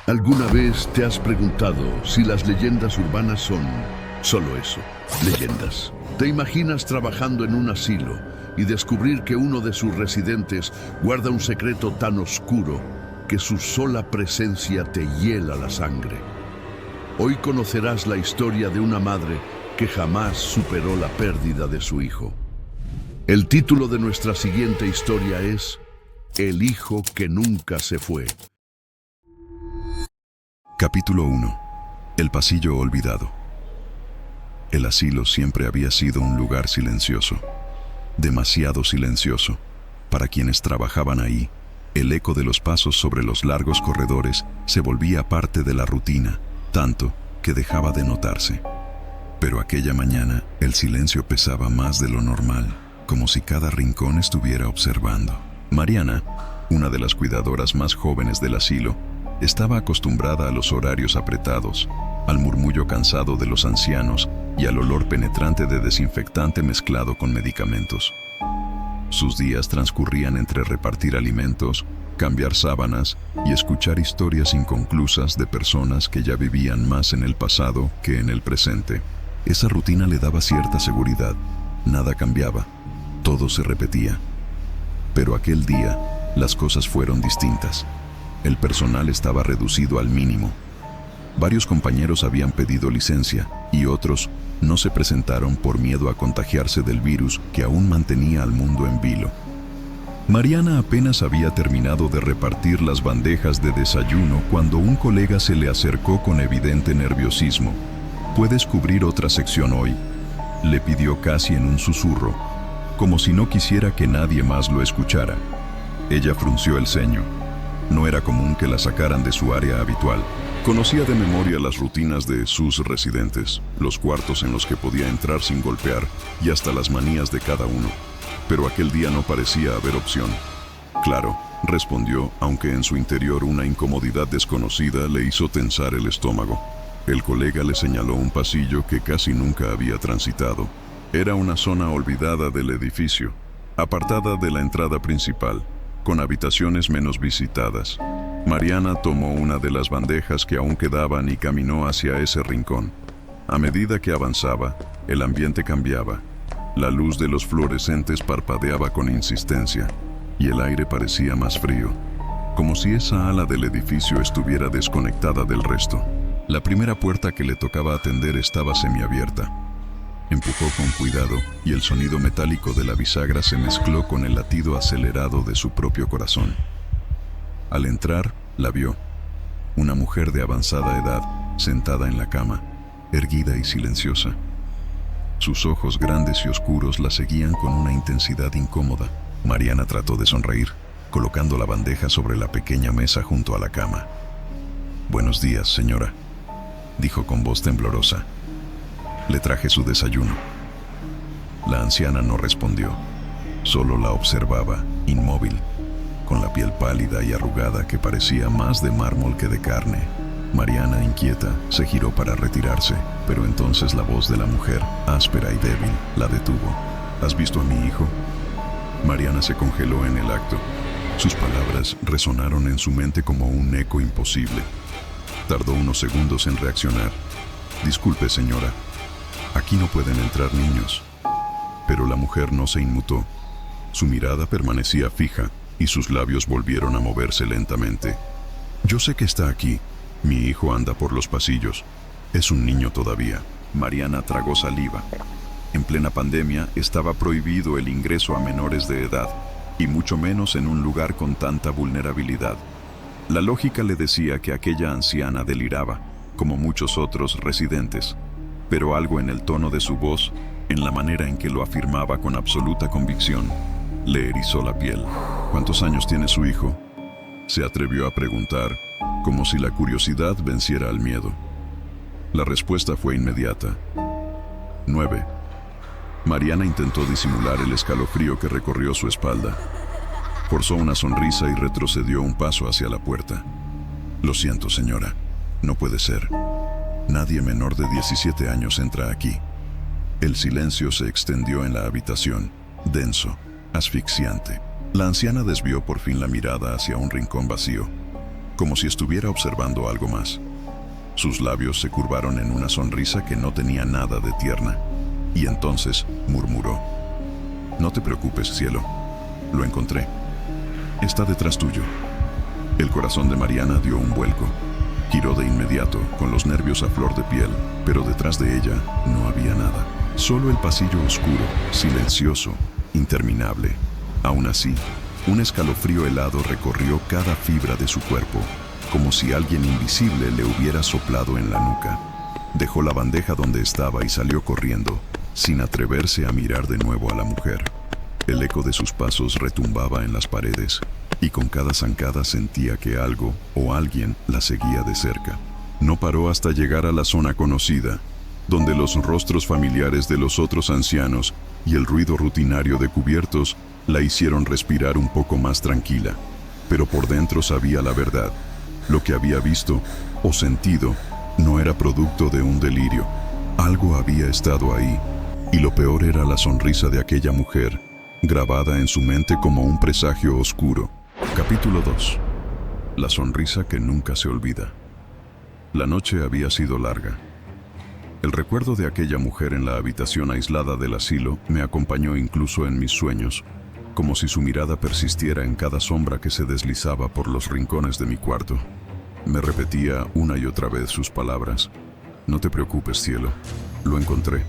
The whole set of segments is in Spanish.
¿Alguna vez te has preguntado si las leyendas urbanas son solo eso, leyendas? ¿Te imaginas trabajando en un asilo y descubrir que uno de sus residentes guarda un secreto tan oscuro que su sola presencia te hiela la sangre? Hoy conocerás la historia de una madre que jamás superó la pérdida de su hijo. El título de nuestra siguiente historia es El hijo que nunca se fue. Capítulo 1. El pasillo olvidado. El asilo siempre había sido un lugar silencioso, demasiado silencioso. Para quienes trabajaban ahí, el eco de los pasos sobre los largos corredores se volvía parte de la rutina, tanto que dejaba de notarse. Pero aquella mañana, el silencio pesaba más de lo normal, como si cada rincón estuviera observando. Mariana, una de las cuidadoras más jóvenes del asilo, estaba acostumbrada a los horarios apretados, al murmullo cansado de los ancianos y al olor penetrante de desinfectante mezclado con medicamentos. Sus días transcurrían entre repartir alimentos, cambiar sábanas y escuchar historias inconclusas de personas que ya vivían más en el pasado que en el presente. Esa rutina le daba cierta seguridad. Nada cambiaba, todo se repetía. Pero aquel día, las cosas fueron distintas. El personal estaba reducido al mínimo. Varios compañeros habían pedido licencia y otros no se presentaron por miedo a contagiarse del virus que aún mantenía al mundo en vilo. Mariana apenas había terminado de repartir las bandejas de desayuno cuando un colega se le acercó con evidente nerviosismo. «¿Puedes cubrir otra sección hoy?», le pidió casi en un susurro, como si no quisiera que nadie más lo escuchara. Ella frunció el ceño. No era común que la sacaran de su área habitual. Conocía de memoria las rutinas de sus residentes, los cuartos en los que podía entrar sin golpear y hasta las manías de cada uno. Pero aquel día no parecía haber opción. «Claro», respondió, aunque en su interior una incomodidad desconocida le hizo tensar el estómago. El colega le señaló un pasillo que casi nunca había transitado. Era una zona olvidada del edificio, apartada de la entrada principal, con habitaciones menos visitadas. Mariana tomó una de las bandejas que aún quedaban y caminó hacia ese rincón. A medida que avanzaba, el ambiente cambiaba. La luz de los fluorescentes parpadeaba con insistencia, y el aire parecía más frío, como si esa ala del edificio estuviera desconectada del resto. La primera puerta que le tocaba atender estaba semiabierta. Empujó con cuidado y el sonido metálico de la bisagra se mezcló con el latido acelerado de su propio corazón. Al entrar, la vio. Una mujer de avanzada edad, sentada en la cama, erguida y silenciosa. Sus ojos grandes y oscuros la seguían con una intensidad incómoda. Mariana trató de sonreír, colocando la bandeja sobre la pequeña mesa junto a la cama. «Buenos días, señora», dijo con voz temblorosa. «Le traje su desayuno». La anciana no respondió, solo la observaba, inmóvil, con la piel pálida y arrugada que parecía más de mármol que de carne. Mariana, inquieta, se giró para retirarse, pero entonces la voz de la mujer, áspera y débil, la detuvo. «¿Has visto a mi hijo?». Mariana se congeló en el acto. Sus palabras resonaron en su mente como un eco imposible. Tardó unos segundos en reaccionar. «Disculpe, señora, aquí no pueden entrar niños». Pero la mujer no se inmutó. Su mirada permanecía fija y sus labios volvieron a moverse lentamente. «Yo sé que está aquí. Mi hijo anda por los pasillos. Es un niño todavía». Mariana tragó saliva. En plena pandemia estaba prohibido el ingreso a menores de edad, y mucho menos en un lugar con tanta vulnerabilidad. La lógica le decía que aquella anciana deliraba, como muchos otros residentes, pero algo en el tono de su voz, en la manera en que lo afirmaba con absoluta convicción, le erizó la piel. «¿Cuántos años tiene su hijo?», se atrevió a preguntar, como si la curiosidad venciera al miedo. La respuesta fue inmediata. 9. Mariana intentó disimular el escalofrío que recorrió su espalda. Forzó una sonrisa y retrocedió un paso hacia la puerta. «Lo siento, señora, no puede ser. Nadie menor de 17 años entra aquí». El silencio se extendió en la habitación, denso, asfixiante. La anciana desvió por fin la mirada hacia un rincón vacío. como si estuviera observando algo más. Sus labios se curvaron en una sonrisa que no tenía nada de tierna, y entonces murmuró: «No te preocupes, cielo. Lo encontré. Está detrás tuyo». El corazón de Mariana dio un vuelco. Giró de inmediato, con los nervios a flor de piel, pero detrás de ella no había nada. Solo el pasillo oscuro, silencioso, interminable. Aún así, un escalofrío helado recorrió cada fibra de su cuerpo, como si alguien invisible le hubiera soplado en la nuca. Dejó la bandeja donde estaba y salió corriendo, sin atreverse a mirar de nuevo a la mujer. El eco de sus pasos retumbaba en las paredes, y con cada zancada sentía que algo o alguien la seguía de cerca. No paró hasta llegar a la zona conocida, donde los rostros familiares de los otros ancianos y el ruido rutinario de cubiertos la hicieron respirar un poco más tranquila. Pero por dentro sabía la verdad. Lo que había visto o sentido no era producto de un delirio. Algo había estado ahí, y lo peor era la sonrisa de aquella mujer, grabada en su mente como un presagio oscuro. Capítulo 2. La sonrisa que nunca se olvida. La noche había sido larga. El recuerdo de aquella mujer en la habitación aislada del asilo me acompañó incluso en mis sueños, como si su mirada persistiera en cada sombra que se deslizaba por los rincones de mi cuarto. Me repetía una y otra vez sus palabras: «No te preocupes, cielo. Lo encontré.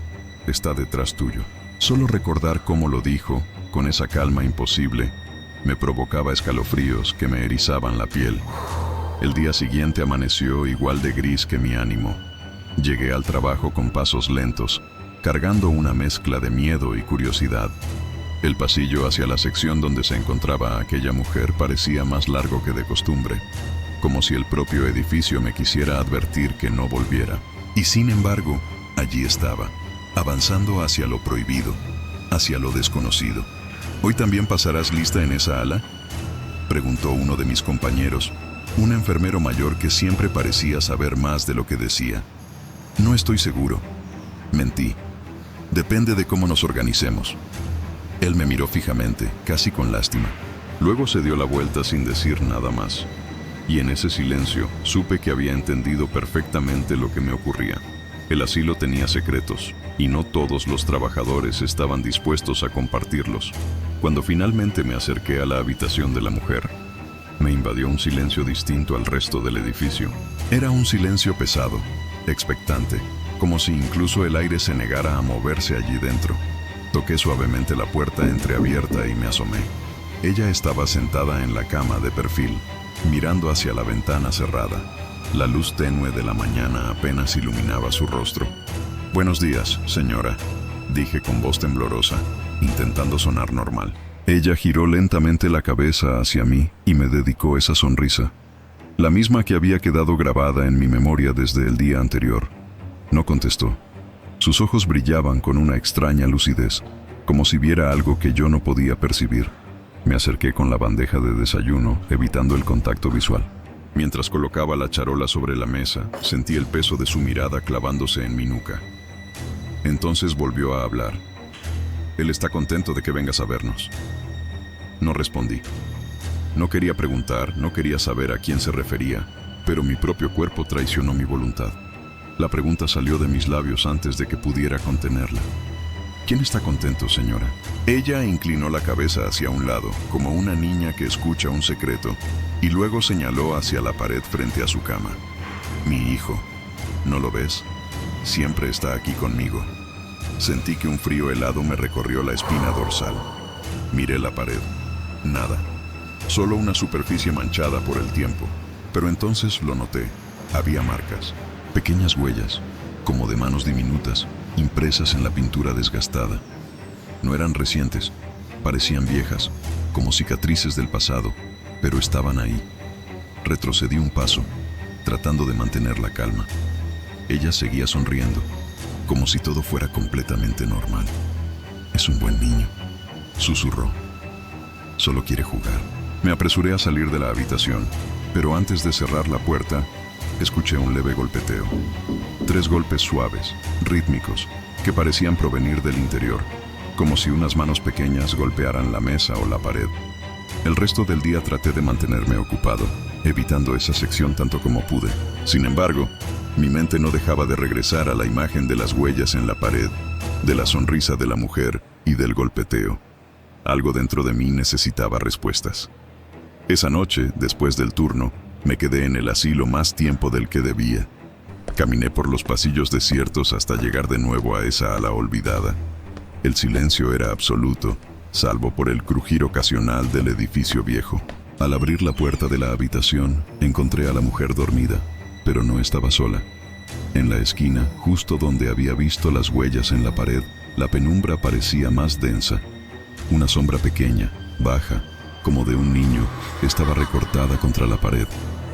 Está detrás tuyo». Solo recordar cómo lo dijo, con esa calma imposible, me provocaba escalofríos que me erizaban la piel. El día siguiente amaneció igual de gris que mi ánimo. Llegué al trabajo con pasos lentos, cargando una mezcla de miedo y curiosidad. El pasillo hacia la sección donde se encontraba aquella mujer parecía más largo que de costumbre, como si el propio edificio me quisiera advertir que no volviera. Y sin embargo, allí estaba, avanzando hacia lo prohibido, hacia lo desconocido. «¿Hoy también pasarás lista en esa ala?», preguntó uno de mis compañeros, un enfermero mayor que siempre parecía saber más de lo que decía. «No estoy seguro», mentí. «Depende de cómo nos organicemos». Él me miró fijamente, casi con lástima. Luego se dio la vuelta sin decir nada más. Y en ese silencio supe que había entendido perfectamente lo que me ocurría. El asilo tenía secretos, y no todos los trabajadores estaban dispuestos a compartirlos. Cuando finalmente me acerqué a la habitación de la mujer, me invadió un silencio distinto al resto del edificio. Era un silencio pesado, expectante, como si incluso el aire se negara a moverse allí dentro. Toqué suavemente la puerta entreabierta y me asomé. Ella estaba sentada en la cama de perfil, mirando hacia la ventana cerrada. La luz tenue de la mañana apenas iluminaba su rostro. «Buenos días, señora», dije con voz temblorosa, intentando sonar normal. Ella giró lentamente la cabeza hacia mí y me dedicó esa sonrisa, la misma que había quedado grabada en mi memoria desde el día anterior. No contestó. Sus ojos brillaban con una extraña lucidez, como si viera algo que yo no podía percibir. Me acerqué con la bandeja de desayuno, evitando el contacto visual. Mientras colocaba la charola sobre la mesa, sentí el peso de su mirada clavándose en mi nuca. Entonces volvió a hablar. «Él está contento de que vengas a vernos». No respondí. No quería preguntar, no quería saber a quién se refería, pero mi propio cuerpo traicionó mi voluntad. La pregunta salió de mis labios antes de que pudiera contenerla. «¿Quién está contento, señora?». Ella inclinó la cabeza hacia un lado, como una niña que escucha un secreto, y luego señaló hacia la pared frente a su cama. «Mi hijo. ¿No lo ves? Siempre está aquí conmigo». Sentí que un frío helado me recorrió la espina dorsal. Miré la pared. Nada. Solo una superficie manchada por el tiempo. Pero entonces lo noté. Había marcas. Pequeñas huellas, como de manos diminutas, impresas en la pintura desgastada. No eran recientes, parecían viejas, como cicatrices del pasado, pero estaban ahí. Retrocedí un paso, tratando de mantener la calma. Ella seguía sonriendo, como si todo fuera completamente normal. «Es un buen niño», susurró. «Solo quiere jugar». Me apresuré a salir de la habitación, pero antes de cerrar la puerta, escuché un leve golpeteo. 3 golpes suaves, rítmicos, que parecían provenir del interior, como si unas manos pequeñas golpearan la mesa o la pared. El resto del día traté de mantenerme ocupado, evitando esa sección tanto como pude. Sin embargo, mi mente no dejaba de regresar a la imagen de las huellas en la pared, de la sonrisa de la mujer y del golpeteo. Algo dentro de mí necesitaba respuestas. Esa noche, después del turno, me quedé en el asilo más tiempo del que debía. Caminé por los pasillos desiertos hasta llegar de nuevo a esa ala olvidada. El silencio era absoluto, salvo por el crujir ocasional del edificio viejo. Al abrir la puerta de la habitación, encontré a la mujer dormida, pero no estaba sola. En la esquina, justo donde había visto las huellas en la pared, la penumbra parecía más densa. Una sombra pequeña, baja, como de un niño, estaba recortada contra la pared.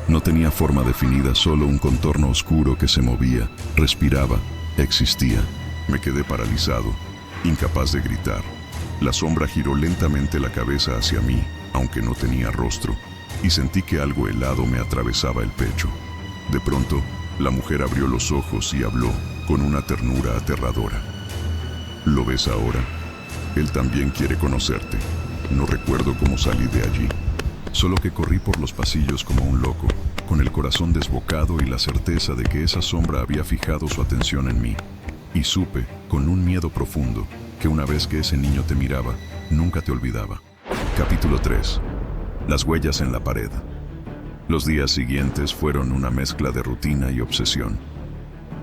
No tenía forma definida, solo un contorno oscuro que se movía, respiraba, existía. Me quedé paralizado, incapaz de gritar. La sombra giró lentamente la cabeza hacia mí, aunque no tenía rostro, y sentí que algo helado me atravesaba el pecho. De pronto, la mujer abrió los ojos y habló con una ternura aterradora. ¿Lo ves ahora? Él también quiere conocerte. No recuerdo cómo salí de allí. Solo que corrí por los pasillos como un loco, con el corazón desbocado y la certeza de que esa sombra había fijado su atención en mí. Y supe, con un miedo profundo, que una vez que ese niño te miraba, nunca te olvidaba. Capítulo 3. Las huellas en la pared. Los días siguientes fueron una mezcla de rutina y obsesión.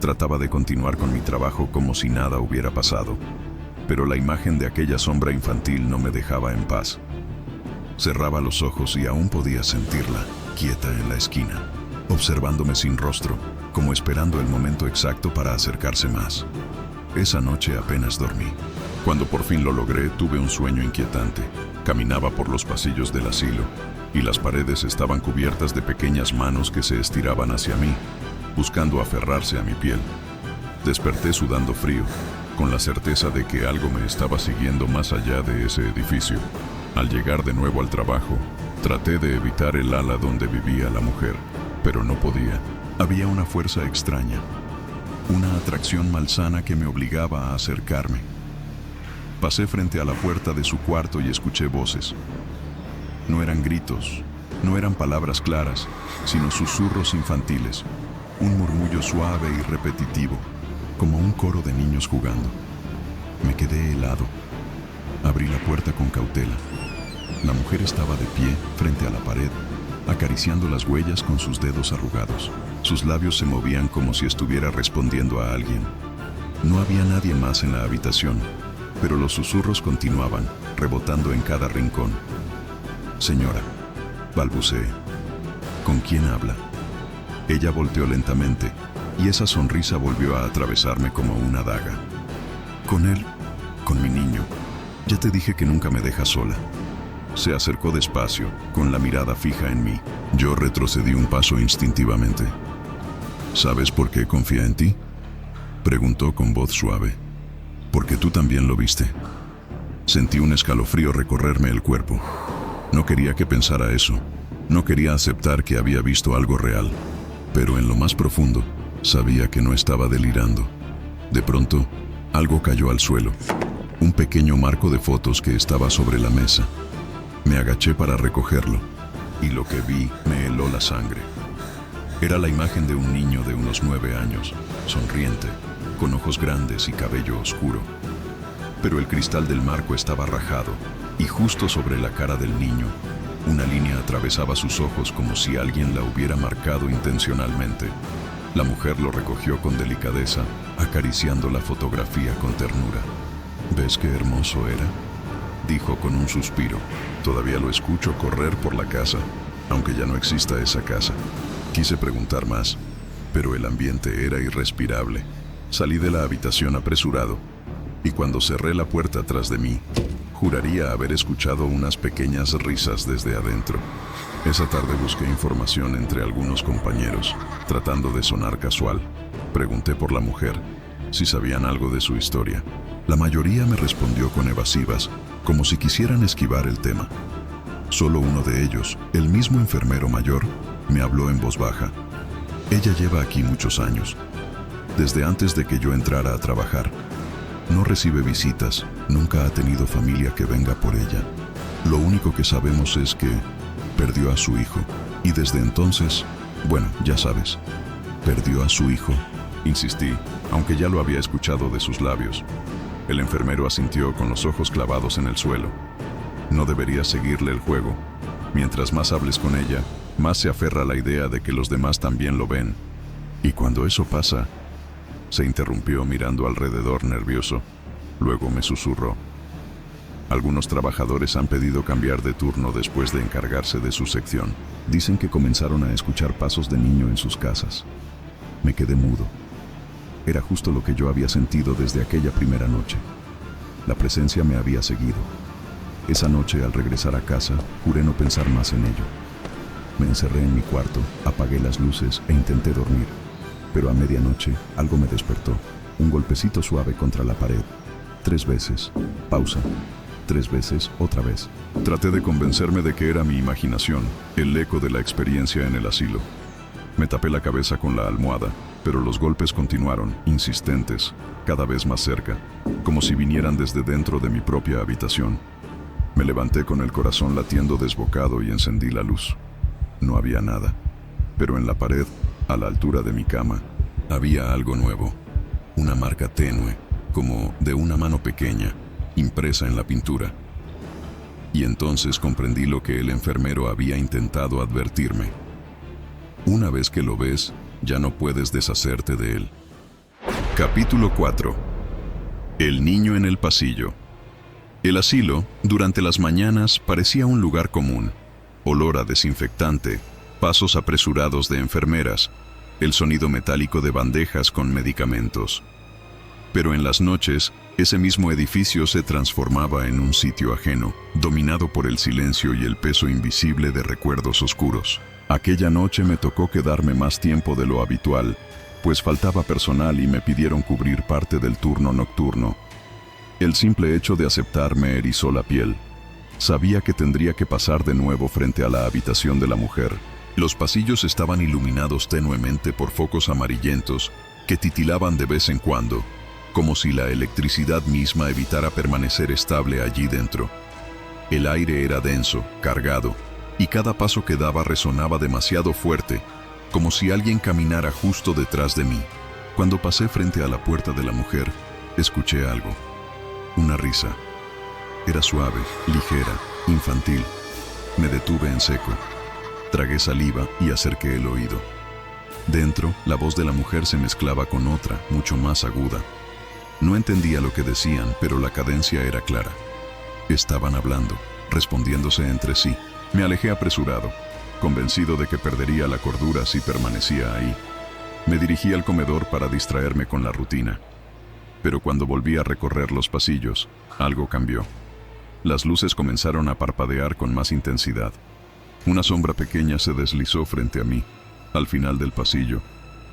Trataba de continuar con mi trabajo como si nada hubiera pasado, pero la imagen de aquella sombra infantil no me dejaba en paz. Cerraba los ojos y aún podía sentirla, quieta en la esquina, observándome sin rostro, como esperando el momento exacto para acercarse más. Esa noche apenas dormí. Cuando por fin lo logré, tuve un sueño inquietante. Caminaba por los pasillos del asilo, y las paredes estaban cubiertas de pequeñas manos que se estiraban hacia mí, buscando aferrarse a mi piel. Desperté sudando frío, con la certeza de que algo me estaba siguiendo más allá de ese edificio. Al llegar de nuevo al trabajo, traté de evitar el ala donde vivía la mujer, pero no podía. Había una fuerza extraña, una atracción malsana que me obligaba a acercarme. Pasé frente a la puerta de su cuarto y escuché voces. No eran gritos, no eran palabras claras, sino susurros infantiles, un murmullo suave y repetitivo, como un coro de niños jugando. Me quedé helado. Abrí la puerta con cautela. La mujer estaba de pie, frente a la pared, acariciando las huellas con sus dedos arrugados. Sus labios se movían como si estuviera respondiendo a alguien. No había nadie más en la habitación, pero los susurros continuaban, rebotando en cada rincón. «Señora», balbuceé. «¿Con quién habla?» Ella volteó lentamente, y esa sonrisa volvió a atravesarme como una daga. «Con él, con mi niño. Ya te dije que nunca me deja sola». Se acercó despacio, con la mirada fija en mí. Yo retrocedí un paso instintivamente. «¿Sabes por qué confía en ti?», preguntó con voz suave. «Porque tú también lo viste». Sentí un escalofrío recorrerme el cuerpo. No quería que pensara eso. No quería aceptar que había visto algo real. Pero en lo más profundo, sabía que no estaba delirando. De pronto, algo cayó al suelo. Un pequeño marco de fotos que estaba sobre la mesa. Me agaché para recogerlo, y lo que vi me heló la sangre. Era la imagen de un niño de unos 9 años, sonriente, con ojos grandes y cabello oscuro. Pero el cristal del marco estaba rajado, y justo sobre la cara del niño, una línea atravesaba sus ojos como si alguien la hubiera marcado intencionalmente. La mujer lo recogió con delicadeza, acariciando la fotografía con ternura. «¿Ves qué hermoso era?», dijo con un suspiro. «Todavía lo escucho correr por la casa, aunque ya no exista esa casa». Quise preguntar más, pero el ambiente era irrespirable. Salí de la habitación apresurado, y cuando cerré la puerta tras de mí, juraría haber escuchado unas pequeñas risas desde adentro. Esa tarde busqué información entre algunos compañeros, tratando de sonar casual. Pregunté por la mujer, si sabían algo de su historia. La mayoría me respondió con evasivas, como si quisieran esquivar el tema. Solo uno de ellos, el mismo enfermero mayor, me habló en voz baja. «Ella lleva aquí muchos años, desde antes de que yo entrara a trabajar. No recibe visitas, nunca ha tenido familia que venga por ella. Lo único que sabemos es que perdió a su hijo. Y desde entonces, bueno, ya sabes, perdió a su hijo. Insistí, aunque ya lo había escuchado de sus labios. El enfermero asintió con los ojos clavados en el suelo. No deberías seguirle el juego. Mientras más hables con ella, más se aferra a la idea de que los demás también lo ven. Y cuando eso pasa, se interrumpió mirando alrededor nervioso. Luego me susurró. Algunos trabajadores han pedido cambiar de turno después de encargarse de su sección. Dicen que comenzaron a escuchar pasos de niño en sus casas. Me quedé mudo. Era justo lo que yo había sentido desde aquella primera noche. La presencia me había seguido. Esa noche, al regresar a casa, juré no pensar más en ello. Me encerré en mi cuarto, apagué las luces e intenté dormir. Pero a medianoche, algo me despertó. Un golpecito suave contra la pared. 3 veces. Pausa. 3 veces, otra vez. Traté de convencerme de que era mi imaginación, el eco de la experiencia en el asilo. Me tapé la cabeza con la almohada, pero los golpes continuaron, insistentes, cada vez más cerca, como si vinieran desde dentro de mi propia habitación. Me levanté con el corazón latiendo desbocado y encendí la luz. No había nada, pero en la pared, a la altura de mi cama, había algo nuevo. Una marca tenue, como de una mano pequeña, impresa en la pintura. Y entonces comprendí lo que el enfermero había intentado advertirme. Una vez que lo ves, ya no puedes deshacerte de él. Capítulo 4. El niño en el pasillo. El asilo, durante las mañanas, parecía un lugar común. Olor a desinfectante, pasos apresurados de enfermeras, el sonido metálico de bandejas con medicamentos. Pero en las noches, ese mismo edificio se transformaba en un sitio ajeno, dominado por el silencio y el peso invisible de recuerdos oscuros. Aquella noche me tocó quedarme más tiempo de lo habitual, pues faltaba personal y me pidieron cubrir parte del turno nocturno. El simple hecho de aceptar me erizó la piel. Sabía que tendría que pasar de nuevo frente a la habitación de la mujer. Los pasillos estaban iluminados tenuemente por focos amarillentos que titilaban de vez en cuando, como si la electricidad misma evitara permanecer estable allí dentro. El aire era denso, cargado, y cada paso que daba resonaba demasiado fuerte, como si alguien caminara justo detrás de mí. Cuando pasé frente a la puerta de la mujer, escuché algo. Una risa. Era suave, ligera, infantil. Me detuve en seco. Tragué saliva y acerqué el oído. Dentro, la voz de la mujer se mezclaba con otra, mucho más aguda. No entendía lo que decían, pero la cadencia era clara. Estaban hablando, respondiéndose entre sí. Me alejé apresurado, convencido de que perdería la cordura si permanecía ahí. Me dirigí al comedor para distraerme con la rutina. Pero cuando volví a recorrer los pasillos, algo cambió. Las luces comenzaron a parpadear con más intensidad. Una sombra pequeña se deslizó frente a mí, al final del pasillo.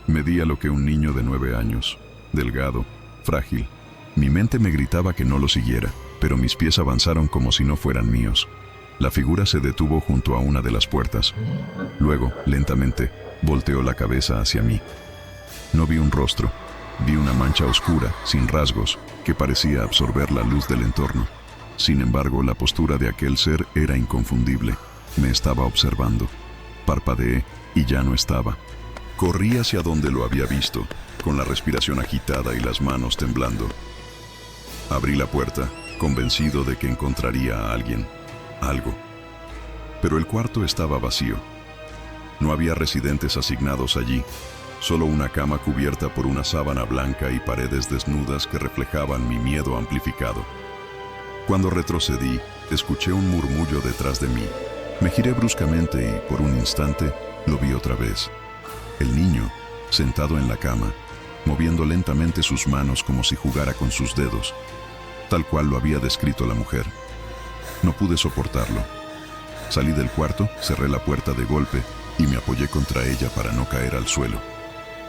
Medía lo que un niño de 9 años, delgado, frágil. Mi mente me gritaba que no lo siguiera, pero mis pies avanzaron como si no fueran míos. La figura se detuvo junto a una de las puertas. Luego, lentamente, volteó la cabeza hacia mí. No vi un rostro. Vi una mancha oscura, sin rasgos, que parecía absorber la luz del entorno. Sin embargo, la postura de aquel ser era inconfundible. Me estaba observando. Parpadeé y ya no estaba. Corrí hacia donde lo había visto, con la respiración agitada y las manos temblando. Abrí la puerta, convencido de que encontraría a alguien, algo. Pero el cuarto estaba vacío. No había residentes asignados allí. Solo una cama cubierta por una sábana blanca y paredes desnudas que reflejaban mi miedo amplificado. Cuando retrocedí, escuché un murmullo detrás de mí. Me giré bruscamente y, por un instante, lo vi otra vez. El niño, sentado en la cama, moviendo lentamente sus manos como si jugara con sus dedos, tal cual lo había descrito la mujer. No pude soportarlo. Salí del cuarto, cerré la puerta de golpe y me apoyé contra ella para no caer al suelo.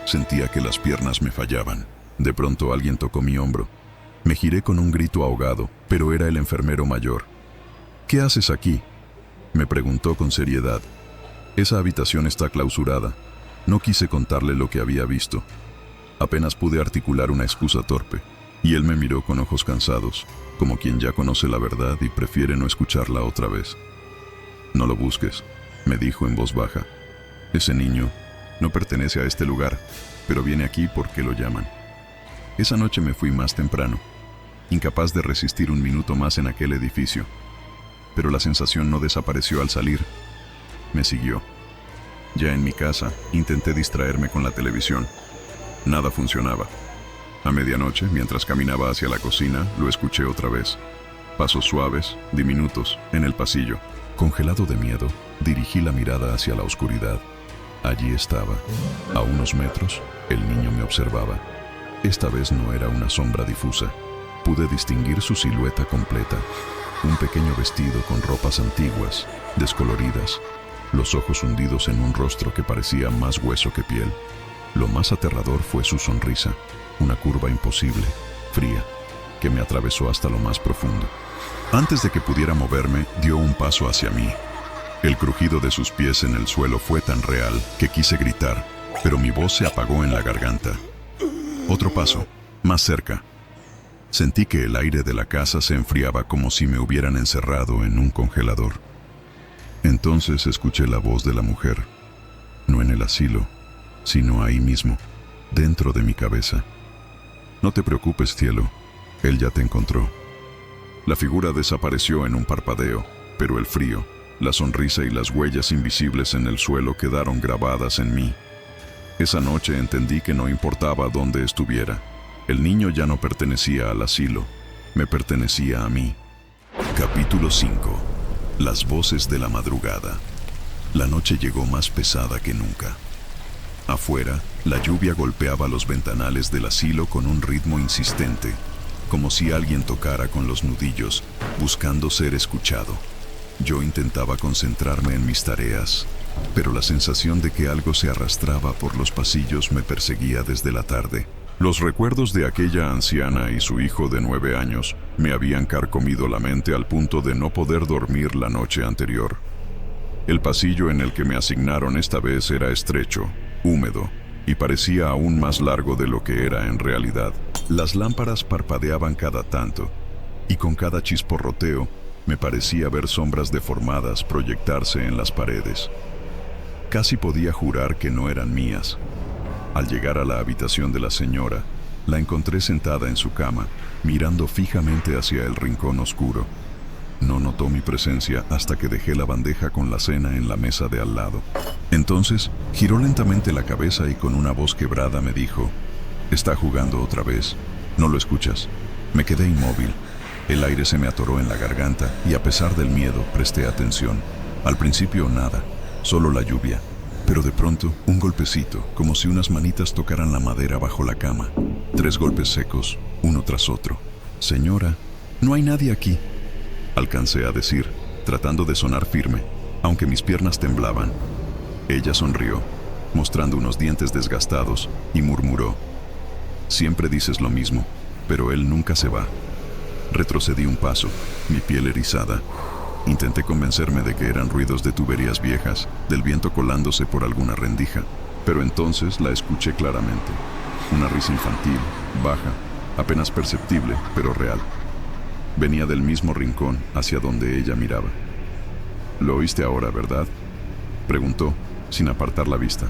Sentía que las piernas me fallaban. De pronto alguien tocó mi hombro. Me giré con un grito ahogado, pero era el enfermero mayor. ¿Qué haces aquí?, me preguntó con seriedad. Esa habitación está clausurada. No quise contarle lo que había visto. Apenas pude articular una excusa torpe. Y él me miró con ojos cansados, como quien ya conoce la verdad y prefiere no escucharla otra vez. «No lo busques», me dijo en voz baja. «Ese niño no pertenece a este lugar, pero viene aquí porque lo llaman». Esa noche me fui más temprano, incapaz de resistir un minuto más en aquel edificio. Pero la sensación no desapareció al salir. Me siguió. Ya en mi casa, intenté distraerme con la televisión. Nada funcionaba. A medianoche, mientras caminaba hacia la cocina, lo escuché otra vez. Pasos suaves, diminutos, en el pasillo. Congelado de miedo, dirigí la mirada hacia la oscuridad. Allí estaba. A unos metros, el niño me observaba. Esta vez no era una sombra difusa. Pude distinguir su silueta completa. Un pequeño vestido con ropas antiguas, descoloridas, los ojos hundidos en un rostro que parecía más hueso que piel. Lo más aterrador fue su sonrisa, una curva imposible, fría, que me atravesó hasta lo más profundo. Antes de que pudiera moverme, dio un paso hacia mí. El crujido de sus pies en el suelo fue tan real que quise gritar, pero mi voz se apagó en la garganta. Otro paso, más cerca. Sentí que el aire de la casa se enfriaba como si me hubieran encerrado en un congelador. Entonces escuché la voz de la mujer, no en el asilo, sino ahí mismo, dentro de mi cabeza. «No te preocupes, cielo, él ya te encontró». La figura desapareció en un parpadeo, pero el frío, la sonrisa y las huellas invisibles en el suelo quedaron grabadas en mí. Esa noche entendí que no importaba dónde estuviera. El niño ya no pertenecía al asilo, me pertenecía a mí. Capítulo 5. Las voces de la madrugada. La noche llegó más pesada que nunca. Afuera, la lluvia golpeaba los ventanales del asilo con un ritmo insistente, como si alguien tocara con los nudillos, buscando ser escuchado. Yo intentaba concentrarme en mis tareas, pero la sensación de que algo se arrastraba por los pasillos me perseguía desde la tarde. Los recuerdos de aquella anciana y su hijo de 9 años me habían carcomido la mente al punto de no poder dormir la noche anterior. El pasillo en el que me asignaron esta vez era estrecho, húmedo, y parecía aún más largo de lo que era en realidad. Las lámparas parpadeaban cada tanto, y con cada chisporroteo me parecía ver sombras deformadas proyectarse en las paredes. Casi podía jurar que no eran mías. Al llegar a la habitación de la señora, la encontré sentada en su cama, mirando fijamente hacia el rincón oscuro. No notó mi presencia hasta que dejé la bandeja con la cena en la mesa de al lado. Entonces, giró lentamente la cabeza y con una voz quebrada me dijo: «Está jugando otra vez. ¿No lo escuchas?». Me quedé inmóvil. El aire se me atoró en la garganta y a pesar del miedo presté atención. Al principio nada, solo la lluvia. Pero de pronto, un golpecito, como si unas manitas tocaran la madera bajo la cama. 3 golpes secos, uno tras otro. «Señora, no hay nadie aquí», alcancé a decir, tratando de sonar firme, aunque mis piernas temblaban. Ella sonrió, mostrando unos dientes desgastados, y murmuró: «Siempre dices lo mismo, pero él nunca se va». Retrocedí un paso, mi piel erizada. Intenté convencerme de que eran ruidos de tuberías viejas, del viento colándose por alguna rendija, pero entonces la escuché claramente. Una risa infantil, baja, apenas perceptible, pero real. Venía del mismo rincón hacia donde ella miraba. «¿Lo oíste ahora, verdad?», preguntó, sin apartar la vista.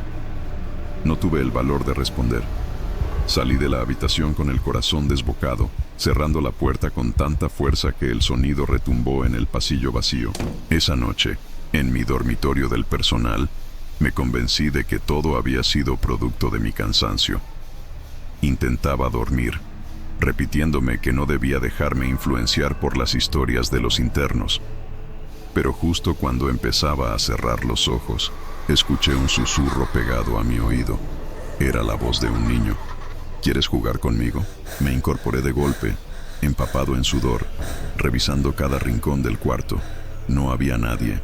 No tuve el valor de responder. Salí de la habitación con el corazón desbocado, cerrando la puerta con tanta fuerza que el sonido retumbó en el pasillo vacío. Esa noche, en mi dormitorio del personal, me convencí de que todo había sido producto de mi cansancio. Intentaba dormir, repitiéndome que no debía dejarme influenciar por las historias de los internos. Pero justo cuando empezaba a cerrar los ojos, escuché un susurro pegado a mi oído. Era la voz de un niño. «¿Quieres jugar conmigo?». Me incorporé de golpe, empapado en sudor, revisando cada rincón del cuarto. No había nadie,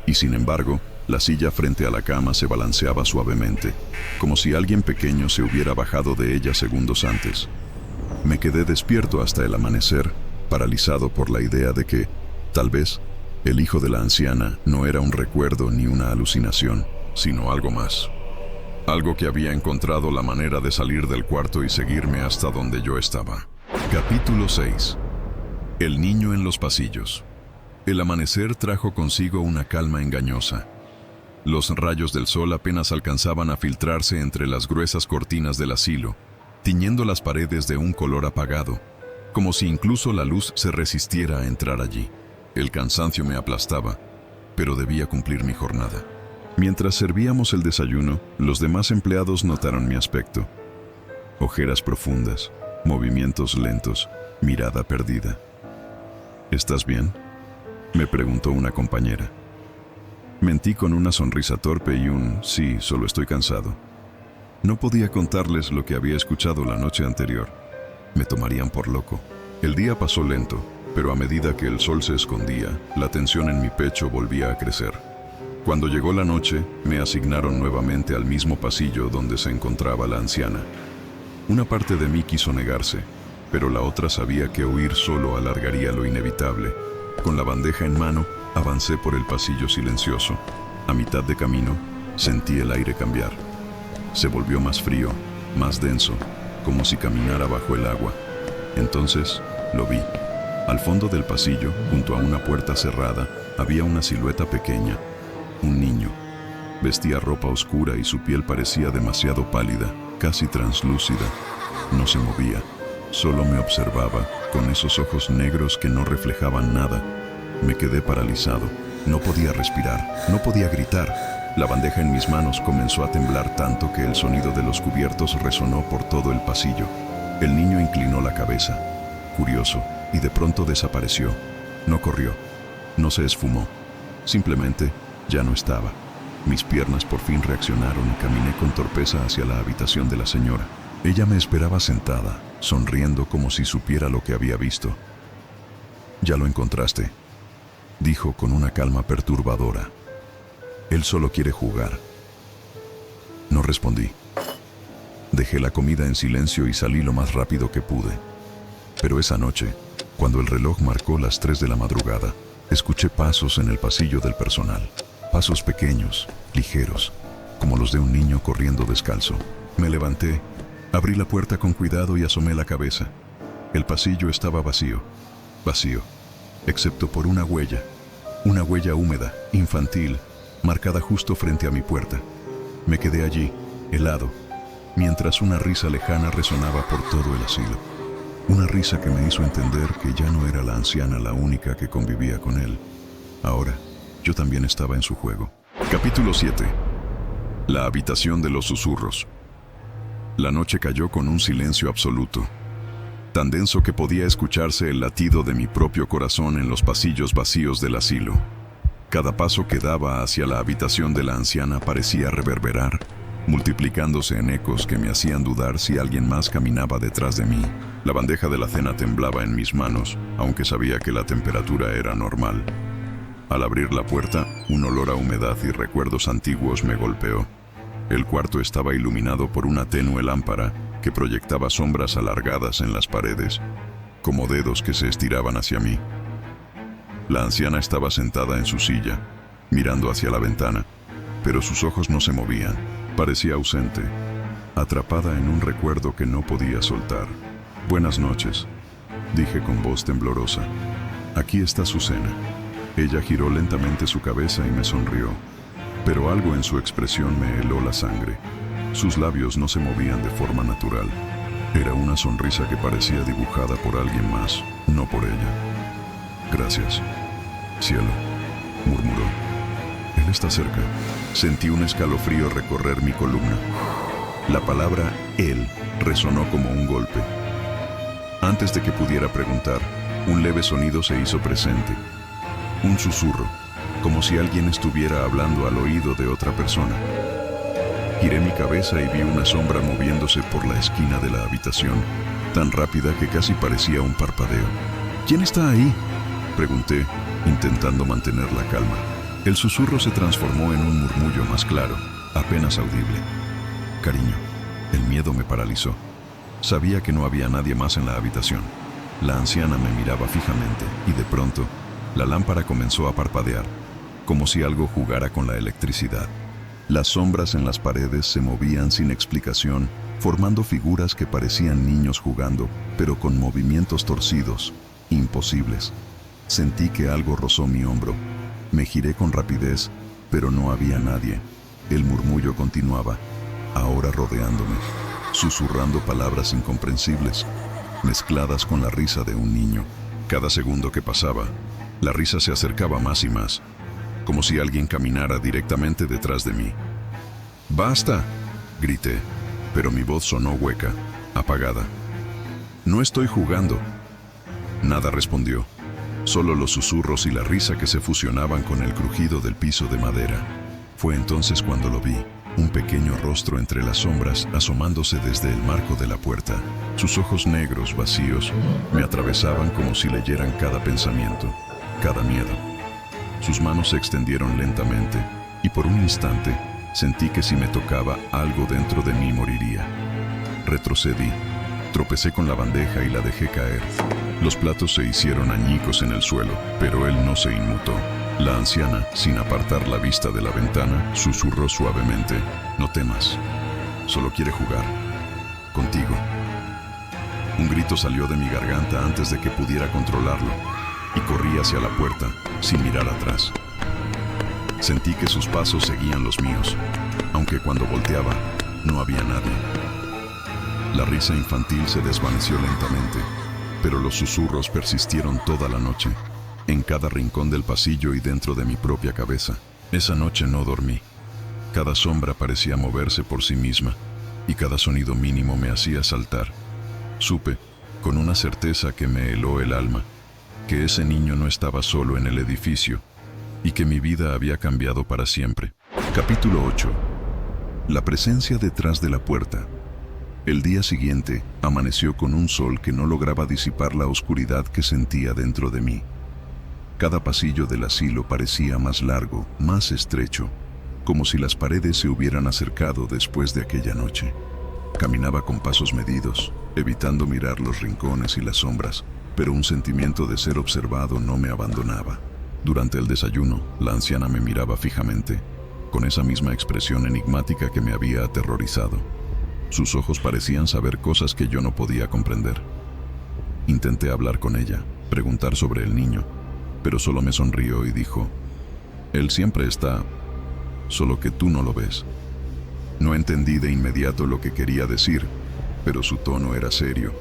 y sin embargo, la silla frente a la cama se balanceaba suavemente, como si alguien pequeño se hubiera bajado de ella segundos antes. Me quedé despierto hasta el amanecer, paralizado por la idea de que, tal vez, el hijo de la anciana no era un recuerdo ni una alucinación, sino algo más. Algo que había encontrado la manera de salir del cuarto y seguirme hasta donde yo estaba. Capítulo 6. El niño en los pasillos. El amanecer trajo consigo una calma engañosa. Los rayos del sol apenas alcanzaban a filtrarse entre las gruesas cortinas del asilo, tiñendo las paredes de un color apagado, como si incluso la luz se resistiera a entrar allí. El cansancio me aplastaba, pero debía cumplir mi jornada. Mientras servíamos el desayuno, los demás empleados notaron mi aspecto. Ojeras profundas, movimientos lentos, mirada perdida. ¿Estás bien?, me preguntó una compañera. Mentí con una sonrisa torpe y un sí, solo estoy cansado. No podía contarles lo que había escuchado la noche anterior. Me tomarían por loco. El día pasó lento, pero a medida que el sol se escondía, la tensión en mi pecho volvía a crecer. Cuando llegó la noche, me asignaron nuevamente al mismo pasillo donde se encontraba la anciana. Una parte de mí quiso negarse, pero la otra sabía que huir solo alargaría lo inevitable. Con la bandeja en mano, avancé por el pasillo silencioso. A mitad de camino, sentí el aire cambiar. Se volvió más frío, más denso, como si caminara bajo el agua. Entonces, lo vi. Al fondo del pasillo, junto a una puerta cerrada, había una silueta pequeña, un niño. Vestía ropa oscura y su piel parecía demasiado pálida, casi translúcida. No se movía, solo me observaba, con esos ojos negros que no reflejaban nada. Me quedé paralizado. No podía respirar, no podía gritar. La bandeja en mis manos comenzó a temblar tanto que el sonido de los cubiertos resonó por todo el pasillo. El niño inclinó la cabeza, curioso, y de pronto desapareció. No corrió, no se esfumó. Simplemente ya no estaba. Mis piernas por fin reaccionaron y caminé con torpeza hacia la habitación de la señora. Ella me esperaba sentada, sonriendo como si supiera lo que había visto. «Ya lo encontraste», dijo con una calma perturbadora. «Él solo quiere jugar». No respondí. Dejé la comida en silencio y salí lo más rápido que pude. Pero esa noche, cuando el reloj marcó las 3 de la madrugada, escuché pasos en el pasillo del personal. Pasos pequeños, ligeros, como los de un niño corriendo descalzo. Me levanté, abrí la puerta con cuidado y asomé la cabeza. El pasillo estaba vacío, excepto por una huella húmeda, infantil, marcada justo frente a mi puerta. Me quedé allí, helado, mientras una risa lejana resonaba por todo el asilo. Una risa que me hizo entender que ya no era la anciana la única que convivía con él. Ahora, yo también estaba en su juego. Capítulo 7. La habitación de los susurros. La noche cayó con un silencio absoluto, tan denso que podía escucharse el latido de mi propio corazón en los pasillos vacíos del asilo. Cada paso que daba hacia la habitación de la anciana parecía reverberar, multiplicándose en ecos que me hacían dudar si alguien más caminaba detrás de mí. La bandeja de la cena temblaba en mis manos, aunque sabía que la temperatura era normal. Al abrir la puerta, un olor a humedad y recuerdos antiguos me golpeó. El cuarto estaba iluminado por una tenue lámpara que proyectaba sombras alargadas en las paredes, como dedos que se estiraban hacia mí. La anciana estaba sentada en su silla, mirando hacia la ventana, pero sus ojos no se movían. Parecía ausente, atrapada en un recuerdo que no podía soltar. «Buenas noches», dije con voz temblorosa. «Aquí está su cena». Ella giró lentamente su cabeza y me sonrió, pero algo en su expresión me heló la sangre. Sus labios no se movían de forma natural. Era una sonrisa que parecía dibujada por alguien más, no por ella. «Gracias, cielo», murmuró. «Él está cerca». Sentí un escalofrío recorrer mi columna. La palabra «él» resonó como un golpe. Antes de que pudiera preguntar, un leve sonido se hizo presente. Un susurro, como si alguien estuviera hablando al oído de otra persona. Giré mi cabeza y vi una sombra moviéndose por la esquina de la habitación, tan rápida que casi parecía un parpadeo. «¿Quién está ahí?», pregunté, intentando mantener la calma. El susurro se transformó en un murmullo más claro, apenas audible. «Cariño». El miedo me paralizó. Sabía que no había nadie más en la habitación. La anciana me miraba fijamente y de pronto, la lámpara comenzó a parpadear, como si algo jugara con la electricidad. Las sombras en las paredes se movían sin explicación, formando figuras que parecían niños jugando, pero con movimientos torcidos, imposibles. Sentí que algo rozó mi hombro. Me giré con rapidez, pero no había nadie. El murmullo continuaba, ahora rodeándome, susurrando palabras incomprensibles, mezcladas con la risa de un niño. Cada segundo que pasaba, la risa se acercaba más y más, como si alguien caminara directamente detrás de mí. ¡Basta!, grité, pero mi voz sonó hueca, apagada. «No estoy jugando». Nada respondió, solo los susurros y la risa que se fusionaban con el crujido del piso de madera. Fue entonces cuando lo vi, un pequeño rostro entre las sombras asomándose desde el marco de la puerta. Sus ojos negros, vacíos, me atravesaban como si leyeran cada pensamiento, cada miedo. Sus manos se extendieron lentamente, y por un instante sentí que si me tocaba, algo dentro de mí moriría. Retrocedí, tropecé con la bandeja y la dejé caer. Los platos se hicieron añicos en el suelo, pero él no se inmutó. La anciana, sin apartar la vista de la ventana, susurró suavemente: «No temas, solo quiere jugar contigo». Un grito salió de mi garganta antes de que pudiera controlarlo, y corrí hacia la puerta, sin mirar atrás. Sentí que sus pasos seguían los míos, aunque cuando volteaba, no había nadie. La risa infantil se desvaneció lentamente, pero los susurros persistieron toda la noche, en cada rincón del pasillo y dentro de mi propia cabeza. Esa noche no dormí. Cada sombra parecía moverse por sí misma, y cada sonido mínimo me hacía saltar. Supe, con una certeza que me heló el alma, que ese niño no estaba solo en el edificio, y que mi vida había cambiado para siempre. Capítulo 8. La presencia detrás de la puerta. El día siguiente amaneció con un sol que no lograba disipar la oscuridad que sentía dentro de mí. Cada pasillo del asilo parecía más largo, más estrecho, como si las paredes se hubieran acercado después de aquella noche. Caminaba con pasos medidos, evitando mirar los rincones y las sombras, pero un sentimiento de ser observado no me abandonaba. Durante el desayuno, la anciana me miraba fijamente, con esa misma expresión enigmática que me había aterrorizado. Sus ojos parecían saber cosas que yo no podía comprender. Intenté hablar con ella, preguntar sobre el niño, pero solo me sonrió y dijo: «Él siempre está, solo que tú no lo ves». No entendí de inmediato lo que quería decir, pero su tono era serio,